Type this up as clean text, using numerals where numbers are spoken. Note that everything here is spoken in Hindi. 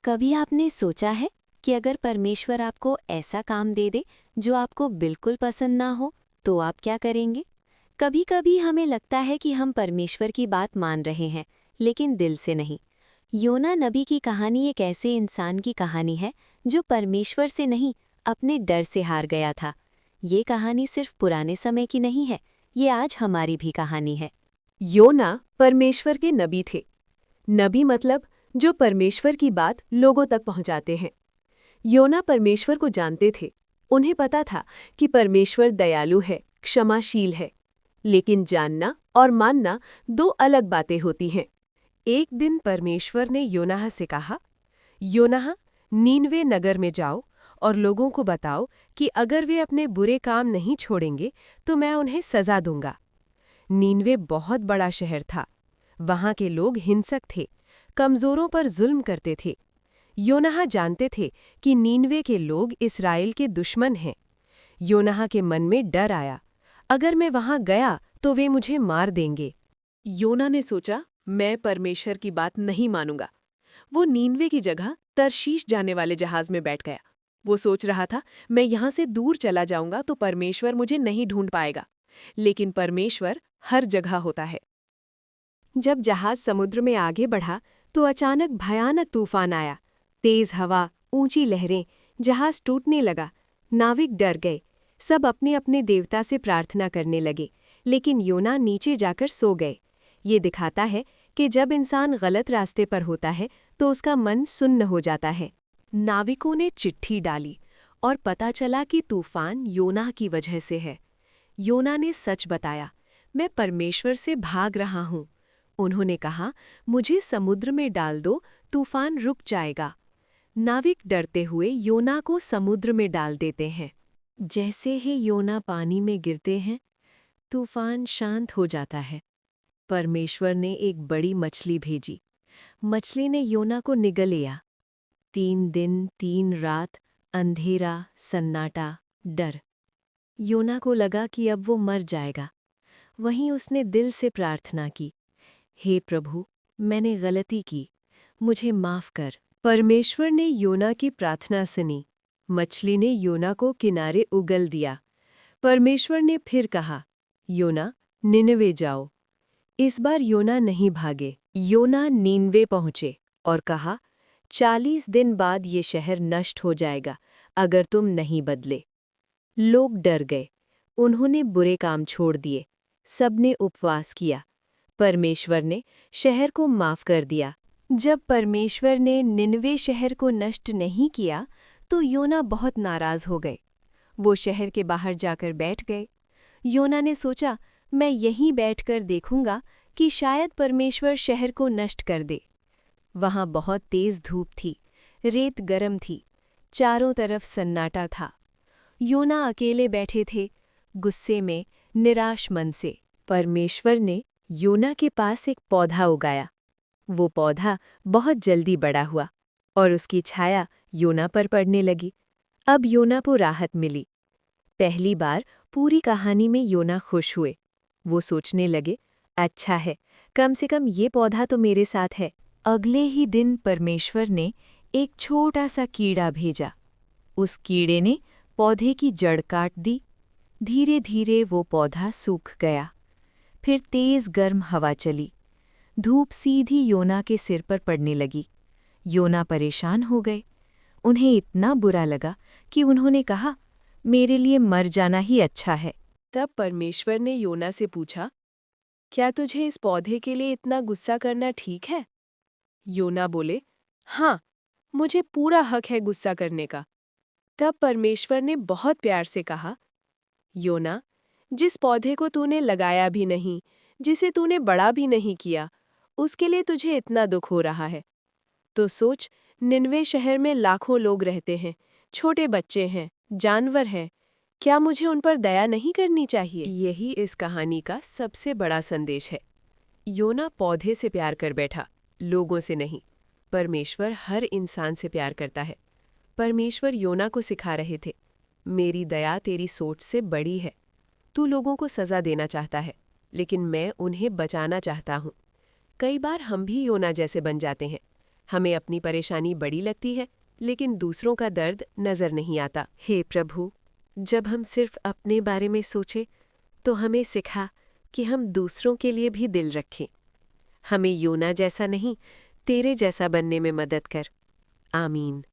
कभी आपने सोचा है कि अगर परमेश्वर आपको ऐसा काम दे दे जो आपको बिल्कुल पसंद ना हो, तो आप क्या करेंगे? कभी कभी हमें लगता है कि हम परमेश्वर की बात मान रहे हैं, लेकिन दिल से नहीं। योना नबी की कहानी एक ऐसे इंसान की कहानी है जो परमेश्वर से नहीं, अपने डर से हार गया था। ये कहानी सिर्फ पुराने समय की नहीं है, ये आज हमारी भी कहानी है। योना परमेश्वर के नबी थे। नबी मतलब जो परमेश्वर की बात लोगों तक पहुंचाते हैं। योना परमेश्वर को जानते थे। उन्हें पता था कि परमेश्वर दयालु है, क्षमाशील है। लेकिन जानना और मानना दो अलग बातें होती हैं। एक दिन परमेश्वर ने योनाह से कहा, योनाह, नीनवे नगर में जाओ और लोगों को बताओ कि अगर वे अपने बुरे काम नहीं छोड़ेंगे तो मैं उन्हें सजा दूंगा। नीनवे बहुत बड़ा शहर था। वहां के लोग हिंसक थे, कमजोरों पर जुल्म करते थे। योनाह जानते थे कि नीनवे के लोग इस्राएल के दुश्मन हैं। योनाह के मन में डर आया, अगर मैं वहां गया तो वे मुझे मार देंगे। योना ने सोचा, मैं परमेश्वर की बात नहीं मानूंगा। वो नीनवे की जगह तरशीश जाने वाले जहाज में बैठ गया। वो सोच रहा था, मैं यहां से दूर चला जाऊंगा तो परमेश्वर मुझे नहीं ढूंढ पाएगा। लेकिन परमेश्वर हर जगह होता है। जब जहाज समुद्र में आगे बढ़ा तो अचानक भयानक तूफान आया। तेज हवा, ऊंची लहरें, जहाज टूटने लगा। नाविक डर गए। सब अपने अपने देवता से प्रार्थना करने लगे, लेकिन योना नीचे जाकर सो गए। ये दिखाता है कि जब इंसान गलत रास्ते पर होता है तो उसका मन सुन्न हो जाता है। नाविकों ने चिट्ठी डाली और पता चला कि तूफान योना की वजह से है। योना ने सच बताया, मैं परमेश्वर से भाग रहा हूँ। उन्होंने कहा, मुझे समुद्र में डाल दो, तूफान रुक जाएगा। नाविक डरते हुए योना को समुद्र में डाल देते हैं। जैसे ही योना पानी में गिरते हैं, तूफान शांत हो जाता है। परमेश्वर ने एक बड़ी मछली भेजी। मछली ने योना को निगल लिया। 3 दिन 3 रात, अंधेरा, सन्नाटा, डर। योना को लगा कि अब वो मर जाएगा। वहीं उसने दिल से प्रार्थना की, हे प्रभु, मैंने गलती की, मुझे माफ कर। परमेश्वर ने योना की प्रार्थना सुनी। मछली ने योना को किनारे उगल दिया। परमेश्वर ने फिर कहा, योना, निनवे जाओ। इस बार योना नहीं भागे। योना नीनवे पहुंचे और कहा, 40 दिन बाद ये शहर नष्ट हो जाएगा अगर तुम नहीं बदले। लोग डर गए। उन्होंने बुरे काम छोड़ दिए। सबने उपवास किया। परमेश्वर ने शहर को माफ कर दिया। जब परमेश्वर ने निनवे शहर को नष्ट नहीं किया तो योना बहुत नाराज हो गए। वो शहर के बाहर जाकर बैठ गए। योना ने सोचा, मैं यहीं बैठकर देखूंगा कि शायद परमेश्वर शहर को नष्ट कर दे। वहां बहुत तेज धूप थी, रेत गरम थी, चारों तरफ सन्नाटा था। योना अकेले बैठे थे, गुस्से में, निराश मन से। परमेश्वर ने योना के पास एक पौधा उगाया। वो पौधा बहुत जल्दी बड़ा हुआ और उसकी छाया योना पर पड़ने लगी। अब योना को राहत मिली। पहली बार पूरी कहानी में योना खुश हुए। वो सोचने लगे, अच्छा है, कम से कम ये पौधा तो मेरे साथ है। अगले ही दिन परमेश्वर ने एक छोटा सा कीड़ा भेजा। उस कीड़े ने पौधे की जड़ काट दी। धीरे धीरे वो पौधा सूख गया। फिर तेज गर्म हवा चली। धूप सीधी योना के सिर पर पड़ने लगी। योना परेशान हो गए। उन्हें इतना बुरा लगा कि उन्होंने कहा, मेरे लिए मर जाना ही अच्छा है। तब परमेश्वर ने योना से पूछा, क्या तुझे इस पौधे के लिए इतना गुस्सा करना ठीक है? योना बोले, हाँ, मुझे पूरा हक है गुस्सा करने का। तब परमेश्वर ने बहुत प्यार से कहा, योना, जिस पौधे को तूने लगाया भी नहीं, जिसे तूने बड़ा भी नहीं किया, उसके लिए तुझे इतना दुख हो रहा है। तो सोच, निनवे शहर में लाखों लोग रहते हैं, छोटे बच्चे हैं, जानवर हैं। क्या मुझे उन पर दया नहीं करनी चाहिए? यही इस कहानी का सबसे बड़ा संदेश है। योना पौधे से प्यार कर बैठा, लोगों से नहीं। परमेश्वर हर इंसान से प्यार करता है। परमेश्वर योना को सिखा रहे थे, मेरी दया तेरी सोच से बड़ी है। तू लोगों को सजा देना चाहता है, लेकिन मैं उन्हें बचाना चाहता हूँ। कई बार हम भी योना जैसे बन जाते हैं। हमें अपनी परेशानी बड़ी लगती है, लेकिन दूसरों का दर्द नजर नहीं आता। हे प्रभु, जब हम सिर्फ अपने बारे में सोचें तो हमें सिखा कि हम दूसरों के लिए भी दिल रखें। हमें योना जैसा नहीं, तेरे जैसा बनने में मदद कर। आमीन।